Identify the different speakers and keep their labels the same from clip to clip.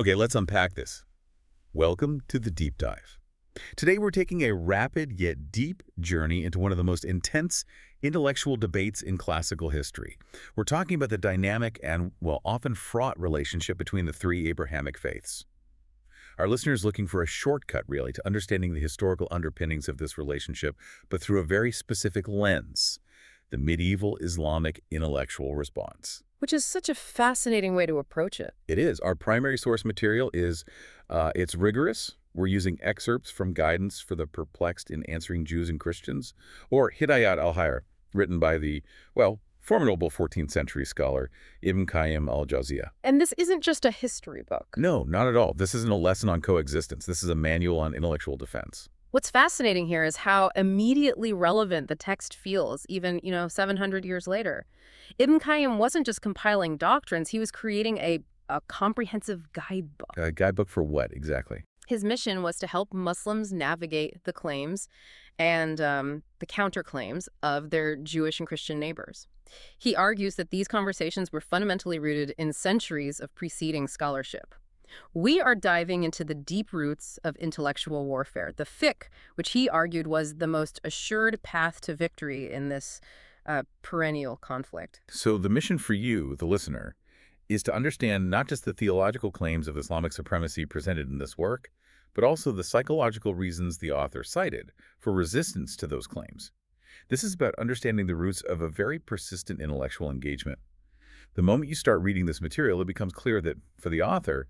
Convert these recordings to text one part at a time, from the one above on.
Speaker 1: Okay, let's unpack this. Welcome to the deep dive. Today we're taking a rapid yet deep journey into one of the most intense intellectual debates in classical history. We're talking about the dynamic and, well, often fraught relationship between the three Abrahamic faiths. Our listeners looking for a shortcut, really, to understanding the historical underpinnings of this relationship, but through a very specific lens, the medieval Islamic intellectual response.
Speaker 2: Which is such a fascinating way to approach it.
Speaker 1: It is. Our primary source material is, it's rigorous. We're using excerpts from Guidance for the Perplexed in Answering Jews and Christians, or Hidayat al-Hayara, written by the, well, formidable 14th century scholar Ibn al-Qayyim al-Jawziyya.
Speaker 2: And this isn't just a history book.
Speaker 1: No, not at all. This isn't a lesson on coexistence. This is a manual on intellectual defense.
Speaker 2: What's fascinating here is how immediately relevant the text feels, even, 700 years later. Ibn Qayyim wasn't just compiling doctrines, he was creating a comprehensive guidebook.
Speaker 1: A guidebook for what, exactly?
Speaker 2: His mission was to help Muslims navigate the claims and the counterclaims of their Jewish and Christian neighbors. He argues that these conversations were fundamentally rooted in centuries of preceding scholarship. We are diving into the deep roots of intellectual warfare, the fiqh, which he argued was the most assured path to victory in this perennial conflict.
Speaker 1: So the mission for you, the listener, is to understand not just the theological claims of Islamic supremacy presented in this work, but also the psychological reasons the author cited for resistance to those claims. This is about understanding the roots of a very persistent intellectual engagement. The moment you start reading this material, it becomes clear that, for the author,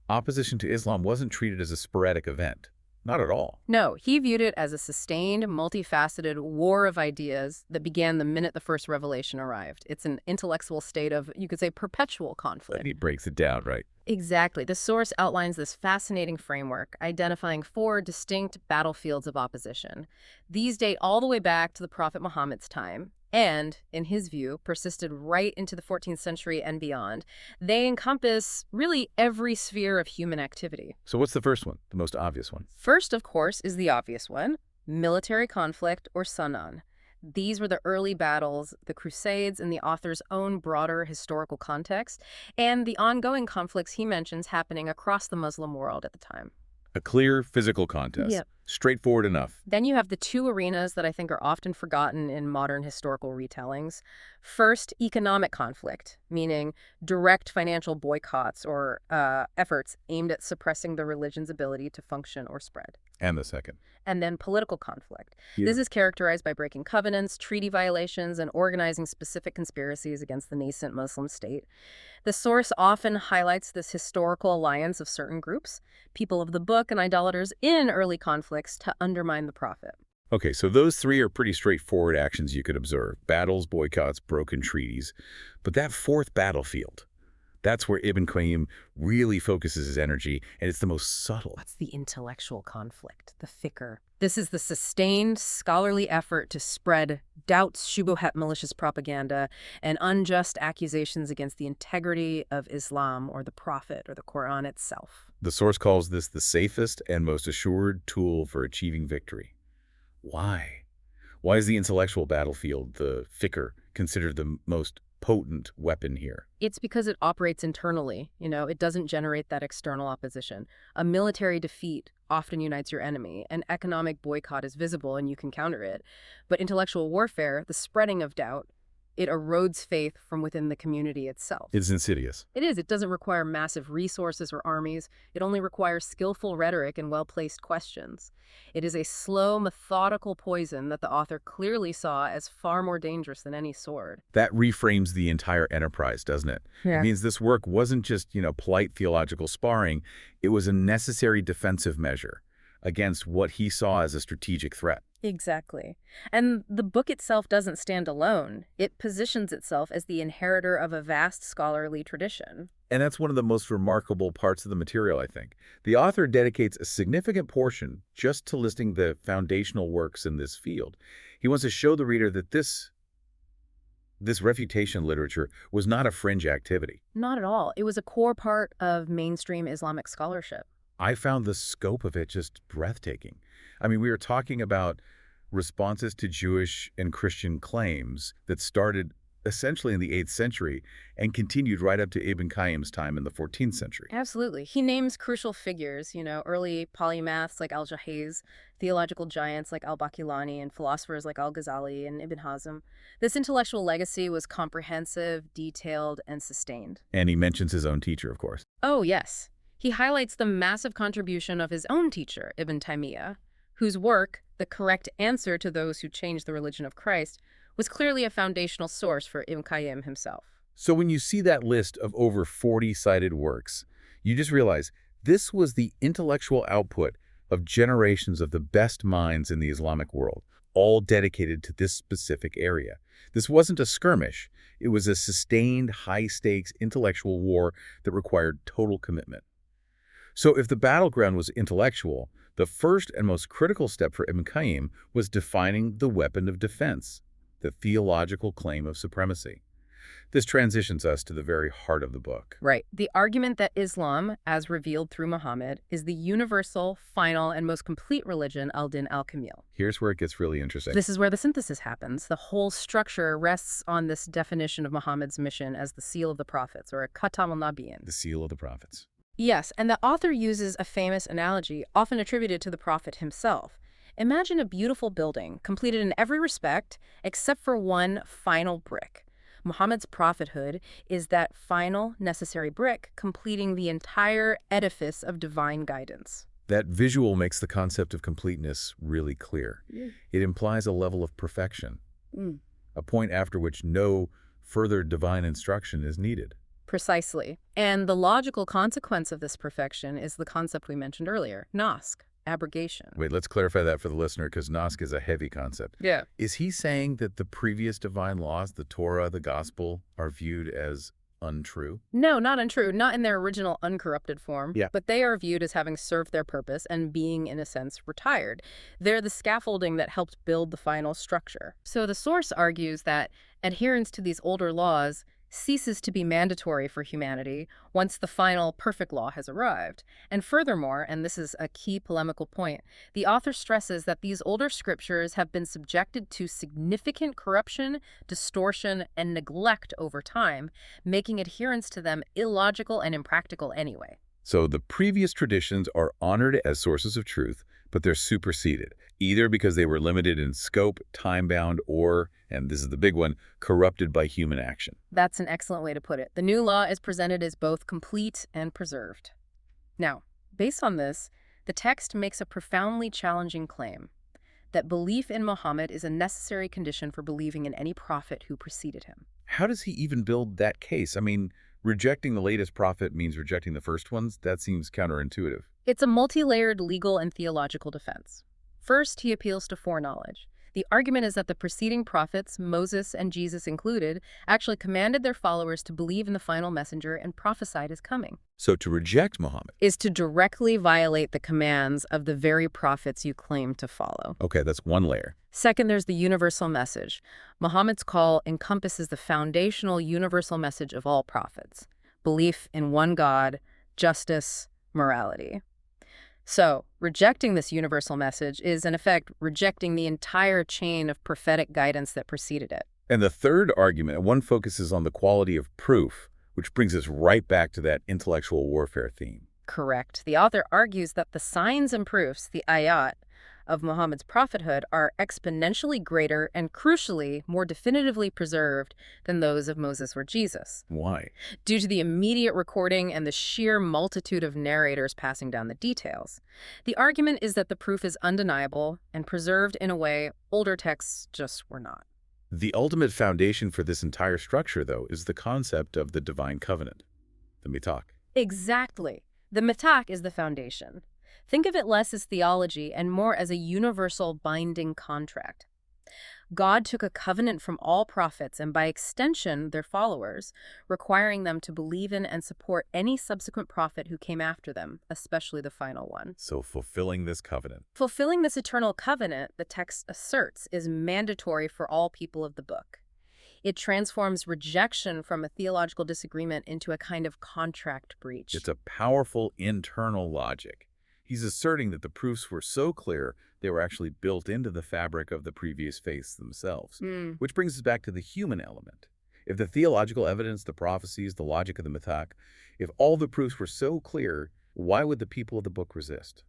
Speaker 1: opposition to Islam wasn't treated as a sporadic event. Not at all.
Speaker 2: No, he viewed it as a sustained, multifaceted war of ideas that began the minute the first revelation arrived. It's an intellectual state of, you could say, perpetual conflict.
Speaker 1: And he breaks it down, right?
Speaker 2: Exactly. The source outlines this fascinating framework, identifying 4 distinct battlefields of opposition. These date all the way back to the Prophet Muhammad's time, and, in his view, persisted right into the 14th century and beyond. They encompass really every sphere of human activity.
Speaker 1: So what's the first one, the most obvious one?
Speaker 2: First, of course, is the obvious one, military conflict or Sunan. These were the early battles, the Crusades in the author's own broader historical context, and the ongoing conflicts he mentions happening across the Muslim world at the time.
Speaker 1: A clear physical contest.
Speaker 2: Yep.
Speaker 1: Straightforward enough.
Speaker 2: Then you have the 2 arenas that I think are often forgotten in modern historical retellings. First, economic conflict, meaning direct financial boycotts or efforts aimed at suppressing the religion's ability to function or spread.
Speaker 1: And the second.
Speaker 2: And then political conflict.
Speaker 1: Yeah.
Speaker 2: This is characterized by breaking covenants, treaty violations, and organizing specific conspiracies against the nascent Muslim state. The source often highlights this historical alliance of certain groups, people of the book and idolaters in early conflicts, to undermine the prophet.
Speaker 1: Okay, so those 3 are pretty straightforward actions you could observe. Battles, boycotts, broken treaties. But that 4th battlefield, that's where Ibn Qayyim really focuses his energy, and it's the most subtle.
Speaker 2: What's the intellectual conflict, the fikr? This is the sustained scholarly effort to spread doubts, shubuhat, malicious propaganda, and unjust accusations against the integrity of Islam or the Prophet or the Qur'an itself.
Speaker 1: The source calls this the safest and most assured tool for achieving victory. Why? Why is the intellectual battlefield, the fikr, considered the most potent weapon here?
Speaker 2: It's because it operates internally. It doesn't generate that external opposition. A military defeat often unites your enemy. An economic boycott is visible and you can counter it. But intellectual warfare, the spreading of doubt, it erodes faith from within the community itself.
Speaker 1: It's insidious.
Speaker 2: It is. It doesn't require massive resources or armies. It only requires skillful rhetoric and well-placed questions. It is a slow, methodical poison that the author clearly saw as far more dangerous than any sword.
Speaker 1: That reframes the entire enterprise, doesn't it?
Speaker 2: Yeah.
Speaker 1: It means this work wasn't just, polite theological sparring. It was a necessary defensive measure against what he saw as a strategic threat.
Speaker 2: Exactly. And the book itself doesn't stand alone. It positions itself as the inheritor of a vast scholarly tradition.
Speaker 1: And that's one of the most remarkable parts of the material, I think. The author dedicates a significant portion just to listing the foundational works in this field. He wants to show the reader that this refutation literature was not a fringe activity.
Speaker 2: Not at all. It was a core part of mainstream Islamic scholarship.
Speaker 1: I found the scope of it just breathtaking. I mean, we were talking about responses to Jewish and Christian claims that started essentially in the 8th century and continued right up to Ibn Qayyim's time in the 14th century.
Speaker 2: Absolutely. He names crucial figures, early polymaths like al-Jawziyya, theological giants like al-Baqillani, and philosophers like al-Ghazali and Ibn Hazm. This intellectual legacy was comprehensive, detailed, and sustained.
Speaker 1: And he mentions his own teacher, of course.
Speaker 2: Oh, yes. He highlights the massive contribution of his own teacher, Ibn Taymiyyah, whose work, The Correct Answer to Those Who Changed the Religion of Christ, was clearly a foundational source for Ibn Qayyim himself.
Speaker 1: So when you see that list of over 40 cited works, you just realize this was the intellectual output of generations of the best minds in the Islamic world, all dedicated to this specific area. This wasn't a skirmish. It was a sustained, high-stakes intellectual war that required total commitment. So if the battleground was intellectual, the first and most critical step for Ibn Qayyim was defining the weapon of defense, the theological claim of supremacy. This transitions us to the very heart of the book.
Speaker 2: Right. The argument that Islam, as revealed through Muhammad, is the universal, final, and most complete religion, al-Din al-Kamil.
Speaker 1: Here's where it gets really interesting.
Speaker 2: This is where the synthesis happens. The whole structure rests on this definition of Muhammad's mission as the seal of the prophets, or a Khatm al-Nabiyyin.
Speaker 1: The seal of the prophets.
Speaker 2: Yes, and the author uses a famous analogy, often attributed to the prophet himself. Imagine a beautiful building, completed in every respect, except for one final brick. Muhammad's prophethood is that final, necessary brick, completing the entire edifice of divine guidance.
Speaker 1: That visual makes the concept of completeness really clear. It implies a level of perfection, a point after which no further divine instruction is needed.
Speaker 2: Precisely. And the logical consequence of this perfection is the concept we mentioned earlier, naskh, abrogation.
Speaker 1: Wait, let's clarify that for the listener, because naskh is a heavy concept.
Speaker 2: Yeah.
Speaker 1: Is he saying that the previous divine laws, the Torah, the Gospel, are viewed as untrue?
Speaker 2: No, not untrue. Not in their original uncorrupted form.
Speaker 1: Yeah.
Speaker 2: But they are viewed as having served their purpose and being, in a sense, retired. They're the scaffolding that helped build the final structure. So the source argues that adherence to these older laws ceases to be mandatory for humanity once the final perfect law has arrived. And furthermore, and this is a key polemical point, the author stresses that these older scriptures have been subjected to significant corruption, distortion, and neglect over time, making adherence to them illogical and impractical anyway.
Speaker 1: So the previous traditions are honored as sources of truth, but they're superseded, either because they were limited in scope, time-bound, or, and this is the big one, corrupted by human action.
Speaker 2: That's an excellent way to put it. The new law is presented as both complete and preserved. Now, based on this, the text makes a profoundly challenging claim that belief in Muhammad is a necessary condition for believing in any prophet who preceded him.
Speaker 1: How does he even build that case? I mean, rejecting the latest prophet means rejecting the first ones? That seems counterintuitive.
Speaker 2: It's a multi-layered legal and theological defense. First, he appeals to foreknowledge. The argument is that the preceding prophets, Moses and Jesus included, actually commanded their followers to believe in the final messenger and prophesied his coming.
Speaker 1: So to reject Muhammad
Speaker 2: is to directly violate the commands of the very prophets you claim to follow.
Speaker 1: Okay, that's one layer.
Speaker 2: Second, there's the universal message. Muhammad's call encompasses the foundational universal message of all prophets: belief in one God, justice, morality. So, rejecting this universal message is, in effect, rejecting the entire chain of prophetic guidance that preceded it.
Speaker 1: And the third argument, one focuses on the quality of proof, which brings us right back to that intellectual warfare theme.
Speaker 2: Correct. The author argues that the signs and proofs, the ayat, of Muhammad's prophethood are exponentially greater and, crucially, more definitively preserved than those of Moses or Jesus.
Speaker 1: Why?
Speaker 2: Due to the immediate recording and the sheer multitude of narrators passing down the details. The argument is that the proof is undeniable and preserved in a way older texts just were not.
Speaker 1: The ultimate foundation for this entire structure, though, is the concept of the divine covenant, the Mithaq.
Speaker 2: Exactly. The Mithaq is the foundation. Think of it less as theology and more as a universal binding contract. God took a covenant from all prophets and, by extension, their followers, requiring them to believe in and support any subsequent prophet who came after them, especially the final one.
Speaker 1: So fulfilling this covenant.
Speaker 2: Fulfilling this eternal covenant, the text asserts, is mandatory for all people of the book. It transforms rejection from a theological disagreement into a kind of contract breach.
Speaker 1: It's a powerful internal logic. He's asserting that the proofs were so clear they were actually built into the fabric of the previous faiths themselves, which brings us back to the human element. If the theological evidence, the prophecies, the logic of the Mithaq, if all the proofs were so clear, why would the people of the book resist?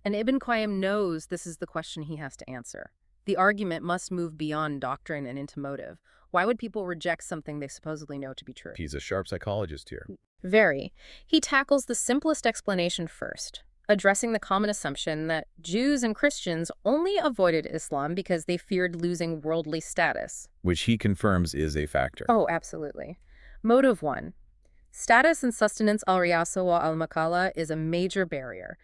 Speaker 2: And Ibn Qayyim knows this is the question he has to answer. The argument must move beyond doctrine and into motive. Why would people reject something they supposedly know to be true?
Speaker 1: He's a sharp psychologist here.
Speaker 2: Very. He tackles the simplest explanation first, addressing the common assumption that Jews and Christians only avoided Islam because they feared losing worldly status.
Speaker 1: Which he confirms is a factor.
Speaker 2: Oh, absolutely. Motive 1. Status and sustenance al-Riyasa wa al-Makala is a major barrier.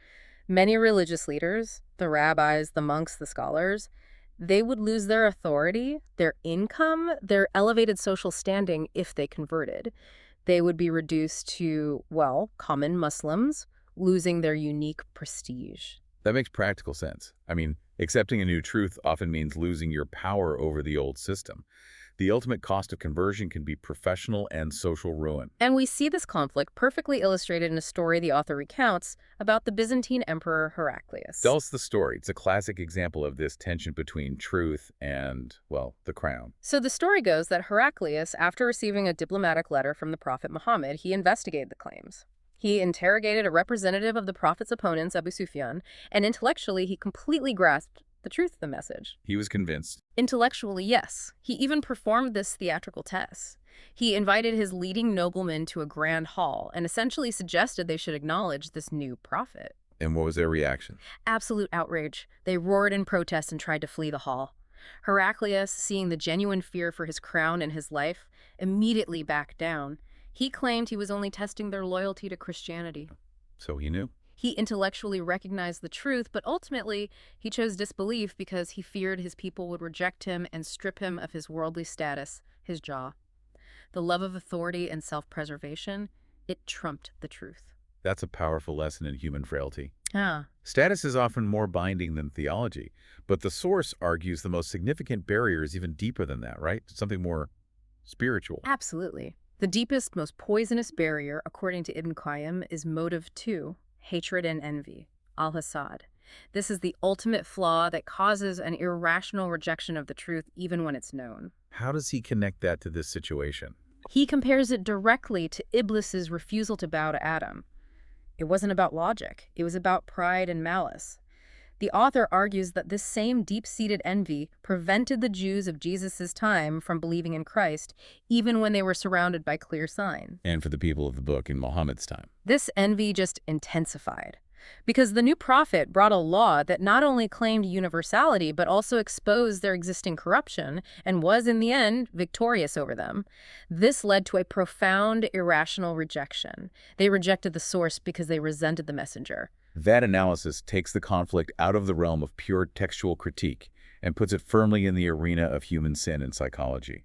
Speaker 2: Many religious leaders, the rabbis, the monks, the scholars, they would lose their authority, their income, their elevated social standing if they converted. They would be reduced to, well, common Muslims, losing their unique prestige.
Speaker 1: That makes practical sense. I mean, accepting a new truth often means losing your power over the old system. The ultimate cost of conversion can be professional and social ruin.
Speaker 2: And we see this conflict perfectly illustrated in a story the author recounts about the Byzantine Emperor Heraclius.
Speaker 1: Tell us the story. It's a classic example of this tension between truth and, well, the crown.
Speaker 2: So the story goes that Heraclius, after receiving a diplomatic letter from the Prophet Muhammad, he investigated the claims. He interrogated a representative of the Prophet's opponents, Abu Sufyan, and intellectually he completely grasped the truth of the message.
Speaker 1: He was convinced.
Speaker 2: Intellectually, yes. He even performed this theatrical test. He invited his leading noblemen to a grand hall and essentially suggested they should acknowledge this new prophet.
Speaker 1: And what was their reaction?
Speaker 2: Absolute outrage. They roared in protest and tried to flee the hall. Heraclius, seeing the genuine fear for his crown and his life, immediately backed down. He claimed he was only testing their loyalty to Christianity.
Speaker 1: So he knew.
Speaker 2: He intellectually recognized the truth, but ultimately he chose disbelief because he feared his people would reject him and strip him of his worldly status, his jaw. The love of authority and self-preservation, it trumped the truth.
Speaker 1: That's a powerful lesson in human frailty.
Speaker 2: Ah.
Speaker 1: Status is often more binding than theology, but the source argues the most significant barrier is even deeper than that, right? Something more spiritual.
Speaker 2: Absolutely. The deepest, most poisonous barrier, according to Ibn Qayyim, is motive 2. Hatred and envy, al-Hasad. This is the ultimate flaw that causes an irrational rejection of the truth even when it's known.
Speaker 1: How does he connect that to this situation?
Speaker 2: He compares it directly to Iblis's refusal to bow to Adam. It wasn't about logic. It was about pride and malice. The author argues that this same deep-seated envy prevented the Jews of Jesus' time from believing in Christ, even when they were surrounded by clear signs.
Speaker 1: And for the people of the book in Muhammad's time.
Speaker 2: This envy just intensified, because the new prophet brought a law that not only claimed universality, but also exposed their existing corruption, and was, in the end, victorious over them. This led to a profound, irrational rejection. They rejected the source because they resented the messenger.
Speaker 1: That analysis takes the conflict out of the realm of pure textual critique and puts it firmly in the arena of human sin and psychology.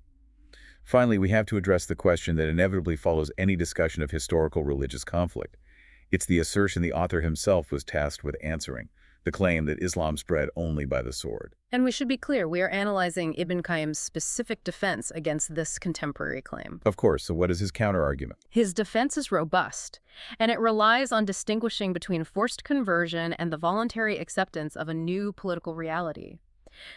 Speaker 1: Finally, we have to address the question that inevitably follows any discussion of historical religious conflict. It's the assertion the author himself was tasked with answering, the claim that Islam spread only by the sword.
Speaker 2: And we should be clear, we are analyzing Ibn Qayyim's specific defense against this contemporary claim.
Speaker 1: Of course, so what is his counter-argument?
Speaker 2: His defense is robust, and it relies on distinguishing between forced conversion and the voluntary acceptance of a new political reality.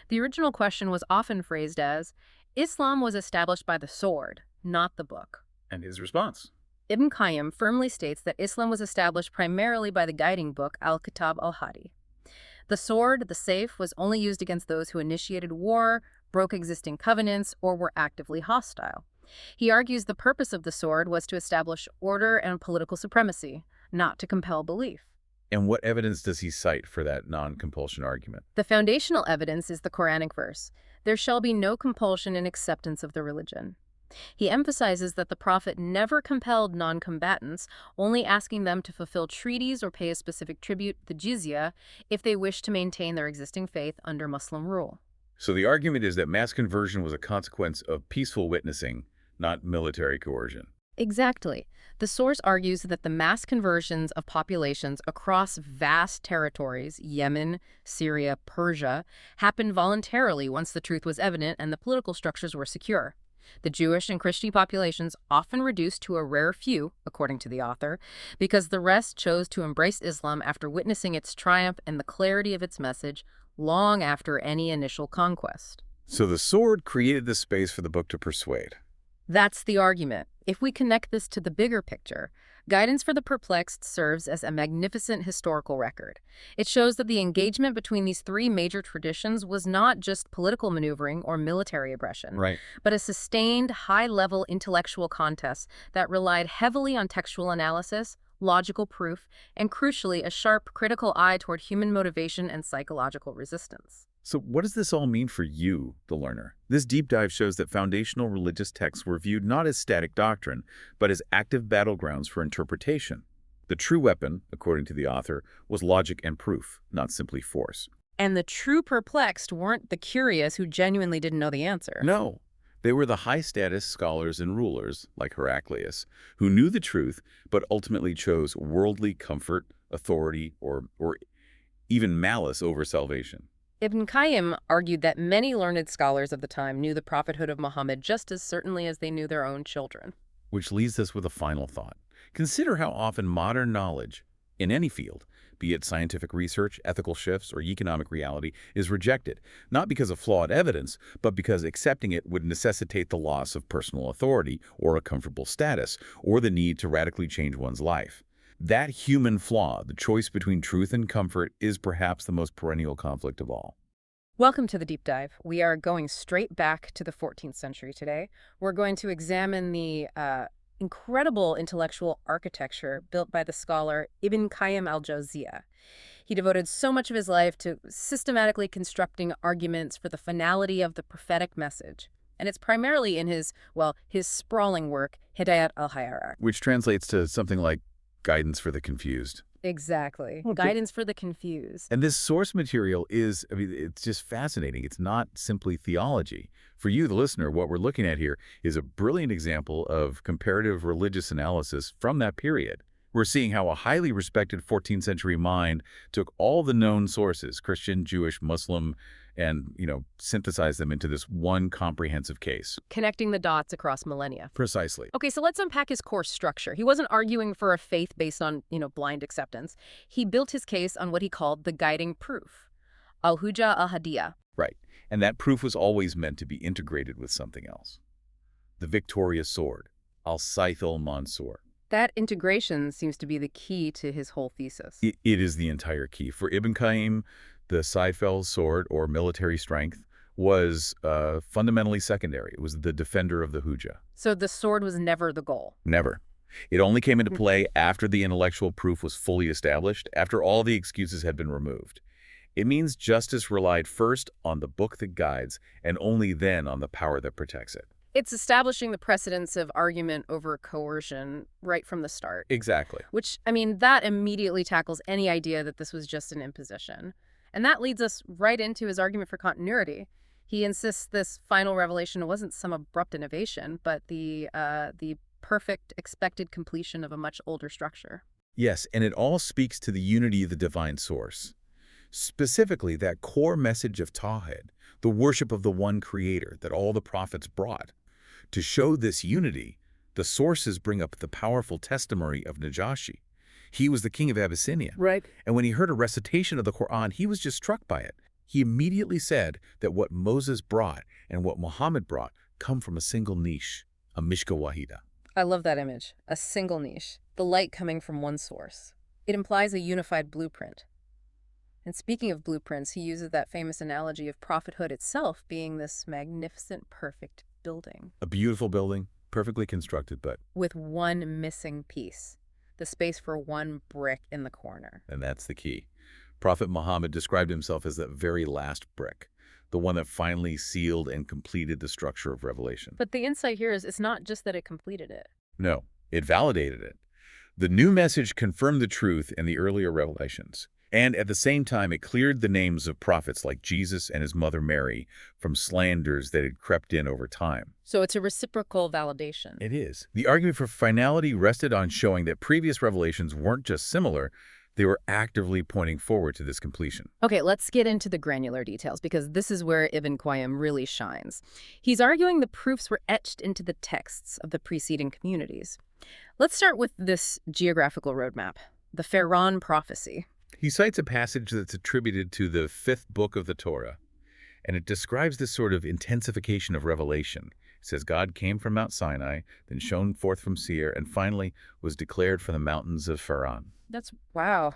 Speaker 2: The original question was often phrased as, Islam was established by the sword, not the book.
Speaker 1: And his response?
Speaker 2: Ibn Qayyim firmly states that Islam was established primarily by the guiding book, al-Kitab al-Hadi. The sword, the saif, was only used against those who initiated war, broke existing covenants, or were actively hostile. He argues the purpose of the sword was to establish order and political supremacy, not to compel belief.
Speaker 1: And what evidence does he cite for that non-compulsion argument?
Speaker 2: The foundational evidence is the Quranic verse, "There shall be no compulsion in acceptance of the religion." He emphasizes that the Prophet never compelled non-combatants, only asking them to fulfill treaties or pay a specific tribute, the Jizya, if they wished to maintain their existing faith under Muslim rule.
Speaker 1: So the argument is that mass conversion was a consequence of peaceful witnessing, not military coercion.
Speaker 2: Exactly. The source argues that the mass conversions of populations across vast territories, Yemen, Syria, Persia, happened voluntarily once the truth was evident and the political structures were secure. The Jewish and Christian populations often reduced to a rare few, according to the author, because the rest chose to embrace Islam after witnessing its triumph and the clarity of its message long after any initial conquest.
Speaker 1: So the sword created the space for the book to persuade.
Speaker 2: That's the argument. If we connect this to the bigger picture, Guidance for the Perplexed serves as a magnificent historical record. It shows that the engagement between these three major traditions was not just political maneuvering or military aggression,
Speaker 1: Right.
Speaker 2: but a sustained, high-level intellectual contest that relied heavily on textual analysis, logical proof, and crucially, a sharp, critical eye toward human motivation and psychological resistance.
Speaker 1: So what does this all mean for you, the learner? This deep dive shows that foundational religious texts were viewed not as static doctrine, but as active battlegrounds for interpretation. The true weapon, according to the author, was logic and proof, not simply force.
Speaker 2: And the true perplexed weren't the curious who genuinely didn't know the answer.
Speaker 1: No, they were the high-status scholars and rulers, like Heraclius, who knew the truth, but ultimately chose worldly comfort, authority, or even malice over salvation.
Speaker 2: Ibn al-Qayyim argued that many learned scholars of the time knew the prophethood of Muhammad just as certainly as they knew their own children.
Speaker 1: Which leads us with a final thought. Consider how often modern knowledge, in any field, be it scientific research, ethical shifts, or economic reality, is rejected, not because of flawed evidence, but because accepting it would necessitate the loss of personal authority or a comfortable status, or the need to radically change one's life. That human flaw, the choice between truth and comfort, is perhaps the most perennial conflict of all.
Speaker 2: Welcome to the Deep Dive. We are going straight back to the 14th century today. We're going to examine the incredible intellectual architecture built by the scholar Ibn Qayyim al-Jawziyya. He devoted so much of his life to systematically constructing arguments for the finality of the prophetic message. And it's primarily in his sprawling work, Hidayat al-Hayara.
Speaker 1: Which translates to something like guidance for the confused.
Speaker 2: Exactly.
Speaker 1: Okay.
Speaker 2: Guidance for the confused.
Speaker 1: And this source material is, it's just fascinating. It's not simply theology. For you, the listener, what we're looking at here is a brilliant example of comparative religious analysis from that period. We're seeing how a highly respected 14th century mind took all the known sources, Christian, Jewish, Muslim, and, synthesized them into this one comprehensive case.
Speaker 2: Connecting the dots across millennia.
Speaker 1: Precisely.
Speaker 2: Okay, so let's unpack his core structure. He wasn't arguing for a faith based on, blind acceptance. He built his case on what he called the guiding proof, al-Hujja al-Hadiyya.
Speaker 1: Right. And that proof was always meant to be integrated with something else. The victorious sword, al-Sayf al-Mansur.
Speaker 2: That integration seems to be the key to his whole thesis.
Speaker 1: It is the entire key. For Ibn Qayyim, the Sayf sword, or military strength, was fundamentally secondary. It was the defender of the Hujja.
Speaker 2: So the sword was never the goal?
Speaker 1: Never. It only came into play after the intellectual proof was fully established, after all the excuses had been removed. It means justice relied first on the book that guides, and only then on the power that protects it.
Speaker 2: It's establishing the precedence of argument over coercion right from the start.
Speaker 1: Exactly.
Speaker 2: Which, that immediately tackles any idea that this was just an imposition. And that leads us right into his argument for continuity. He insists this final revelation wasn't some abrupt innovation, but the perfect expected completion of a much older structure.
Speaker 1: Yes, and it all speaks to the unity of the divine source. Specifically, that core message of Tawhid, the worship of the one creator that all the prophets brought. To show this unity, the sources bring up the powerful testimony of Najashi. He was the king of Abyssinia.
Speaker 2: Right.
Speaker 1: And when he heard a recitation of the Qur'an, he was just struck by it. He immediately said that what Moses brought and what Muhammad brought come from a single niche, a mishka wahida.
Speaker 2: I love that image. A single niche. The light coming from one source. It implies a unified blueprint. And speaking of blueprints, he uses that famous analogy of prophethood itself being this magnificent, perfect building.
Speaker 1: A beautiful building, perfectly constructed, but...
Speaker 2: with one missing piece. The space for one brick in the corner.
Speaker 1: And that's the key. Prophet Muhammad described himself as that very last brick, the one that finally sealed and completed the structure of revelation.
Speaker 2: But the insight here is it's not just that it completed it.
Speaker 1: No, it validated it. The new message confirmed the truth in the earlier revelations. And at the same time, it cleared the names of prophets like Jesus and his mother Mary from slanders that had crept in over time.
Speaker 2: So it's a reciprocal validation.
Speaker 1: It is. The argument for finality rested on showing that previous revelations weren't just similar, they were actively pointing forward to this completion.
Speaker 2: Okay, let's get into the granular details, because this is where Ibn Qayyim really shines. He's arguing the proofs were etched into the texts of the preceding communities. Let's start with this geographical roadmap, the Pharaoh prophecy.
Speaker 1: He cites a passage that's attributed to the 5th book of the Torah, and it describes this sort of intensification of revelation, says God came from Mount Sinai, then shone forth from Seir, and finally was declared from the mountains of Paran.
Speaker 2: Wow.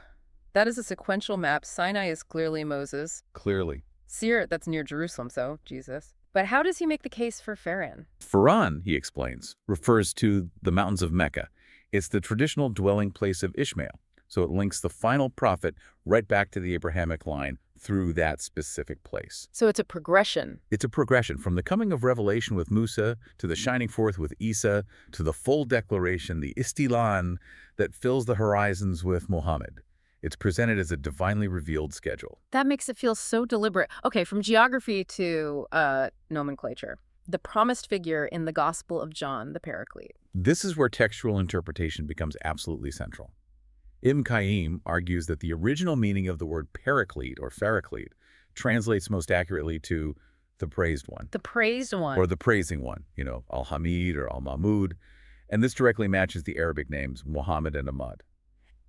Speaker 2: That is a sequential map. Sinai is clearly Moses.
Speaker 1: Clearly.
Speaker 2: Seir, that's near Jerusalem, so Jesus. But how does he make the case for Paran?
Speaker 1: Paran, he explains, refers to the mountains of Mecca. It's the traditional dwelling place of Ishmael, so it links the final prophet right back to the Abrahamic line through that specific place.
Speaker 2: So it's a progression.
Speaker 1: It's a progression from the coming of revelation with Musa to the shining forth with Isa to the full declaration, the Istilan, that fills the horizons with Muhammad. It's presented as a divinely revealed schedule.
Speaker 2: That makes it feel so deliberate. Okay, from geography to nomenclature. The promised figure in the Gospel of John, the Paraclete.
Speaker 1: This is where textual interpretation becomes absolutely central. Ibn al-Qayyim argues that the original meaning of the word Paraclete or Paraclete translates most accurately to the praised one.
Speaker 2: The praised one.
Speaker 1: Or the praising one, al-Hamid or al-Mahmud. And this directly matches the Arabic names Muhammad and Ahmad.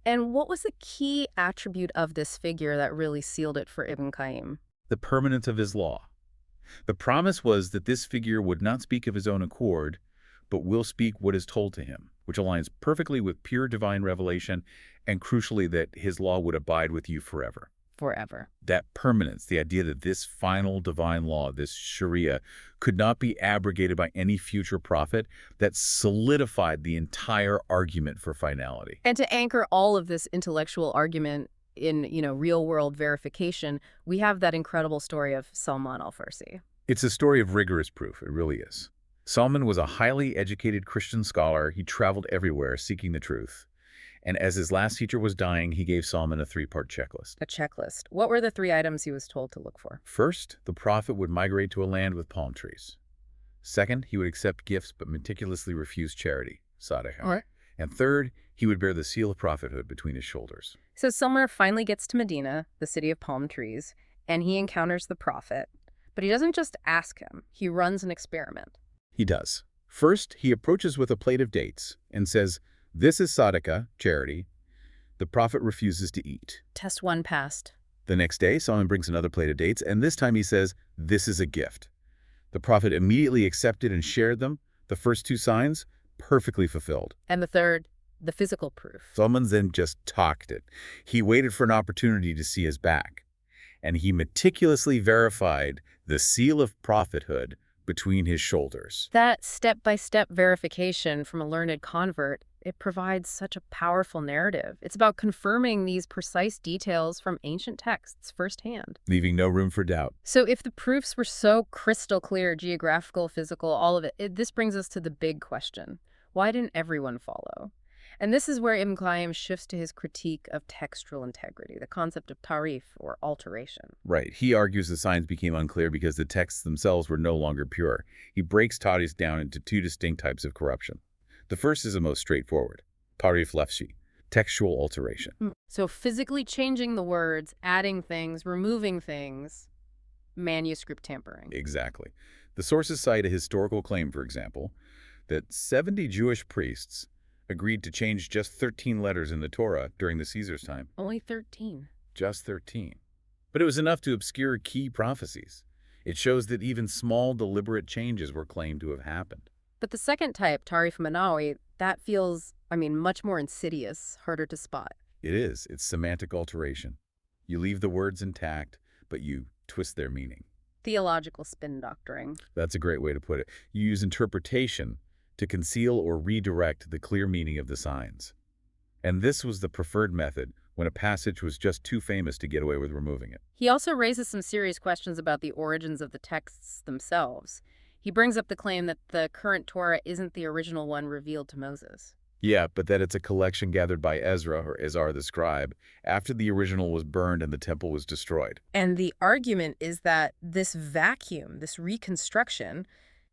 Speaker 2: And what was the key attribute of this figure that really sealed it for Ibn al-Qayyim?
Speaker 1: The permanence of his law. The promise was that this figure would not speak of his own accord, but will speak what is told to him, which aligns perfectly with pure divine revelation, and crucially that his law would abide with you forever.
Speaker 2: Forever.
Speaker 1: That permanence, the idea that this final divine law, this Sharia, could not be abrogated by any future prophet, that solidified the entire argument for finality.
Speaker 2: And to anchor all of this intellectual argument in, real-world verification, we have that incredible story of Salman al-Farsi.
Speaker 1: It's a story of rigorous proof. It really is. Salman was a highly educated Christian scholar. He traveled everywhere seeking the truth. And as his last teacher was dying, he gave Salman a 3-part checklist.
Speaker 2: A checklist. What were the 3 items he was told to look for?
Speaker 1: First, the prophet would migrate to a land with palm trees. Second, he would accept gifts but meticulously refuse charity, sadaqah.
Speaker 2: All right.
Speaker 1: And third, he would bear the seal of prophethood between his shoulders.
Speaker 2: So Salman finally gets to Medina, the city of palm trees, and he encounters the prophet. But he doesn't just ask him. He runs an experiment.
Speaker 1: He does. First, he approaches with a plate of dates and says, "This is sadaqah, charity." The prophet refuses to eat.
Speaker 2: Test 1 passed.
Speaker 1: The next day, Salman brings another plate of dates, and this time he says, "This is a gift." The prophet immediately accepted and shared them. The first 2 signs, perfectly fulfilled.
Speaker 2: And the third, the physical proof.
Speaker 1: Salman then just talked it. He waited for an opportunity to see his back. And he meticulously verified the seal of prophethood between his shoulders.
Speaker 2: That step-by-step verification from a learned convert, it provides such a powerful narrative. It's about confirming these precise details from ancient texts firsthand,
Speaker 1: leaving no room for doubt.
Speaker 2: So if the proofs were so crystal clear, geographical, physical, all of it, this brings us to the big question. Why didn't everyone follow? And this is where Ibn al-Qayyim shifts to his critique of textual integrity, the concept of tahrif, or alteration.
Speaker 1: Right. He argues the signs became unclear because the texts themselves were no longer pure. He breaks tahrif down into 2 distinct types of corruption. The first is the most straightforward, tahrif lafzi, textual alteration.
Speaker 2: So physically changing the words, adding things, removing things, manuscript tampering.
Speaker 1: Exactly. The sources cite a historical claim, for example, that 70 Jewish priests agreed to change just 13 letters in the Torah during the Caesar's time.
Speaker 2: Only 13.
Speaker 1: Just 13. But it was enough to obscure key prophecies. It shows that even small, deliberate changes were claimed to have happened.
Speaker 2: But the second type, Tahrif Manawi, that feels, much more insidious, harder to spot.
Speaker 1: It is. It's semantic alteration. You leave the words intact, but you twist their meaning.
Speaker 2: Theological spin doctoring.
Speaker 1: That's a great way to put it. You use interpretation to conceal or redirect the clear meaning of the signs. And this was the preferred method when a passage was just too famous to get away with removing it.
Speaker 2: He also raises some serious questions about the origins of the texts themselves. He brings up the claim that the current Torah isn't the original one revealed to Moses.
Speaker 1: Yeah, but that it's a collection gathered by Ezra, or Ezra the scribe, after the original was burned and the temple was destroyed.
Speaker 2: And the argument is that this vacuum, this reconstruction,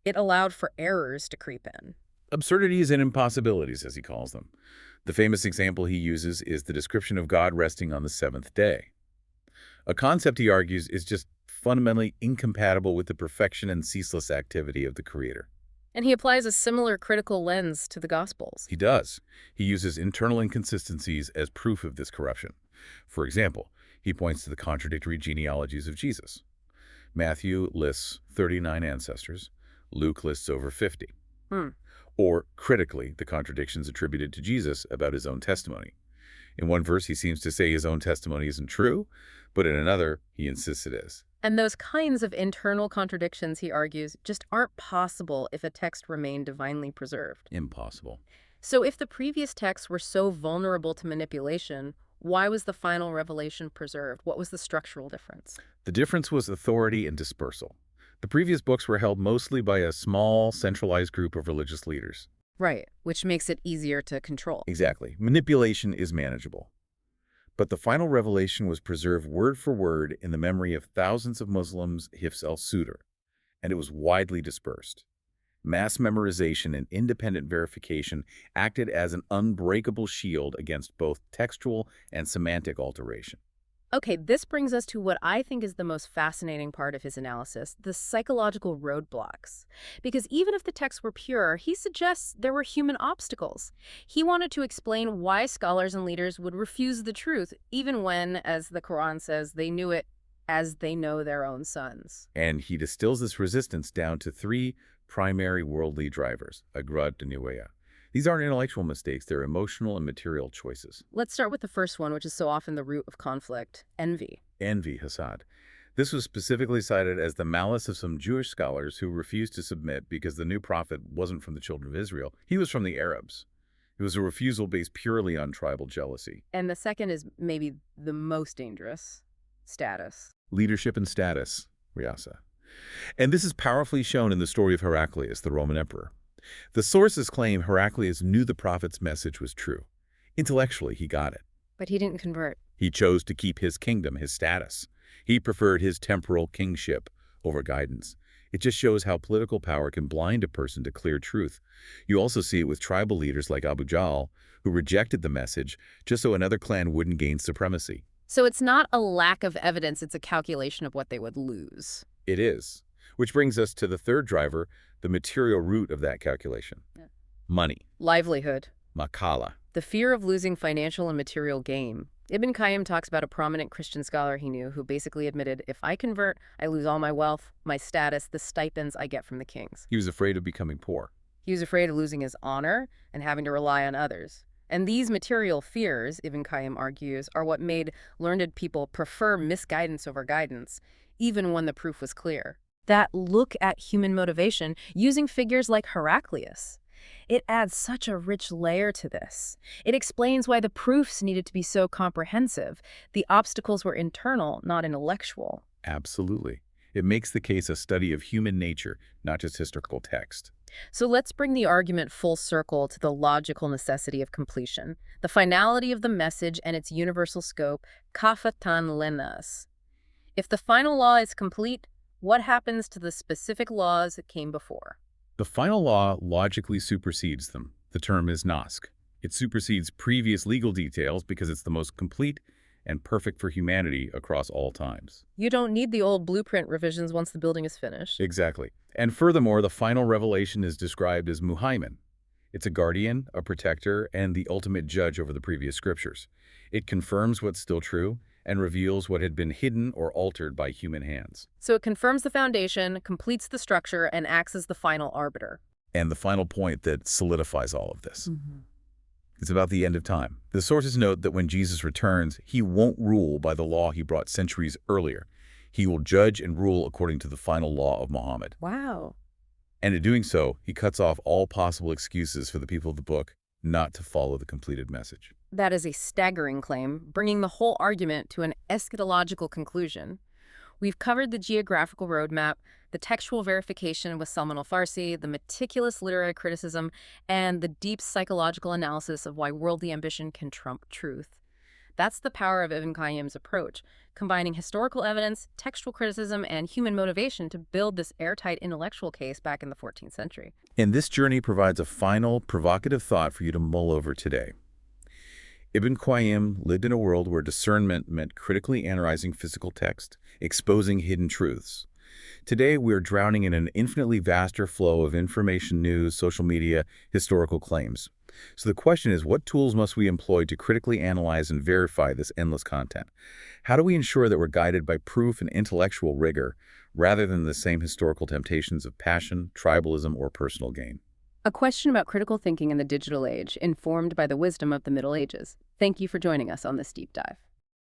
Speaker 2: it allowed for errors to creep in.
Speaker 1: Absurdities and impossibilities, as he calls them. The famous example he uses is the description of God resting on the 7th day. A concept, he argues, is just fundamentally incompatible with the perfection and ceaseless activity of the Creator.
Speaker 2: And he applies a similar critical lens to the Gospels.
Speaker 1: He does. He uses internal inconsistencies as proof of this corruption. For example, he points to the contradictory genealogies of Jesus. Matthew lists 39 ancestors, Luke lists over 50.
Speaker 2: Hmm.
Speaker 1: Or, critically, the contradictions attributed to Jesus about his own testimony. In one verse, he seems to say his own testimony isn't true, but in another, he insists it is.
Speaker 2: And those kinds of internal contradictions, he argues, just aren't possible if a text remained divinely preserved.
Speaker 1: Impossible.
Speaker 2: So if the previous texts were so vulnerable to manipulation, why was the final revelation preserved? What was the structural difference?
Speaker 1: The difference was authority and dispersal. The previous books were held mostly by a small, centralized group of religious leaders.
Speaker 2: Right, which makes it easier to control.
Speaker 1: Exactly. Manipulation is manageable. But the final revelation was preserved word for word in the memory of thousands of Muslims hifz al-Sudur, and it was widely dispersed. Mass memorization and independent verification acted as an unbreakable shield against both textual and semantic alteration.
Speaker 2: Okay, this brings us to what I think is the most fascinating part of his analysis, the psychological roadblocks. Because even if the texts were pure, he suggests there were human obstacles. He wanted to explain why scholars and leaders would refuse the truth, even when, as the Quran says, they knew it as they know their own sons.
Speaker 1: And he distills this resistance down to three primary worldly drivers, agrad dunyawiyya. These aren't intellectual mistakes, they're emotional and material choices.
Speaker 2: Let's start with the first one, which is so often the root of conflict, envy.
Speaker 1: Envy, hasad. This was specifically cited as the malice of some Jewish scholars who refused to submit because the new prophet wasn't from the children of Israel. He was from the Arabs. It was a refusal based purely on tribal jealousy.
Speaker 2: And the second is maybe the most dangerous, status.
Speaker 1: Leadership and status, riyasa. And this is powerfully shown in the story of Heraclius, the Roman emperor. The sources claim Heraclius knew the prophet's message was true. Intellectually, he got it.
Speaker 2: But he didn't convert.
Speaker 1: He chose to keep his kingdom, his status. He preferred his temporal kingship over guidance. It just shows how political power can blind a person to clear truth. You also see it with tribal leaders like Abu Jahl, who rejected the message just so another clan wouldn't gain supremacy.
Speaker 2: So it's not a lack of evidence, it's a calculation of what they would lose.
Speaker 1: It is. Which brings us to the third driver, the material root of that calculation.
Speaker 2: Yeah.
Speaker 1: Money.
Speaker 2: Livelihood.
Speaker 1: Makala.
Speaker 2: The fear of losing financial and material gain. Ibn al-Qayyim talks about a prominent Christian scholar he knew who basically admitted, if I convert, I lose all my wealth, my status, the stipends I get from the kings.
Speaker 1: He was afraid of becoming poor.
Speaker 2: He was afraid of losing his honor and having to rely on others. And these material fears, Ibn al-Qayyim argues, are what made learned people prefer misguidance over guidance, even when the proof was clear. That look at human motivation using figures like Heraclius. It adds such a rich layer to this. It explains why the proofs needed to be so comprehensive. The obstacles were internal, not intellectual.
Speaker 1: Absolutely. It makes the case a study of human nature, not just historical text.
Speaker 2: So let's bring the argument full circle to the logical necessity of completion, the finality of the message and its universal scope, kafatan lenas. If the final law is complete, what happens to the specific laws that came before?
Speaker 1: The final law logically supersedes them. The term is naskh. It supersedes previous legal details because it's the most complete and perfect for humanity across all times.
Speaker 2: You don't need the old blueprint revisions once the building is finished.
Speaker 1: Exactly. And furthermore, the final revelation is described as muhaimin. It's a guardian, a protector, and the ultimate judge over the previous scriptures. It confirms what's still true and reveals what had been hidden or altered by human hands.
Speaker 2: So it confirms the foundation, completes the structure, and acts as the final arbiter.
Speaker 1: And the final point that solidifies all of this. It's about the end of time. The sources note that when Jesus returns, he won't rule by the law he brought centuries earlier. He will judge and rule according to the final law of Muhammad.
Speaker 2: Wow.
Speaker 1: And in doing so, he cuts off all possible excuses for the people of the book not to follow the completed message.
Speaker 2: That is a staggering claim, bringing the whole argument to an eschatological conclusion. We've covered the geographical roadmap, the textual verification with Salman al-Farsi, the meticulous literary criticism, and the deep psychological analysis of why worldly ambition can trump truth. That's the power of Ibn Qayyim's approach, combining historical evidence, textual criticism, and human motivation to build this airtight intellectual case back in the 14th century.
Speaker 1: And this journey provides a final, provocative thought for you to mull over today. Ibn Qayyim lived in a world where discernment meant critically analyzing physical text, exposing hidden truths. Today, we're drowning in an infinitely vaster flow of information, news, social media, historical claims. So the question is, what tools must we employ to critically analyze and verify this endless content? How do we ensure that we're guided by proof and intellectual rigor rather than the same historical temptations of passion, tribalism, or personal gain?
Speaker 2: A question about critical thinking in the digital age, informed by the wisdom of the Middle Ages. Thank you for joining us on this deep dive.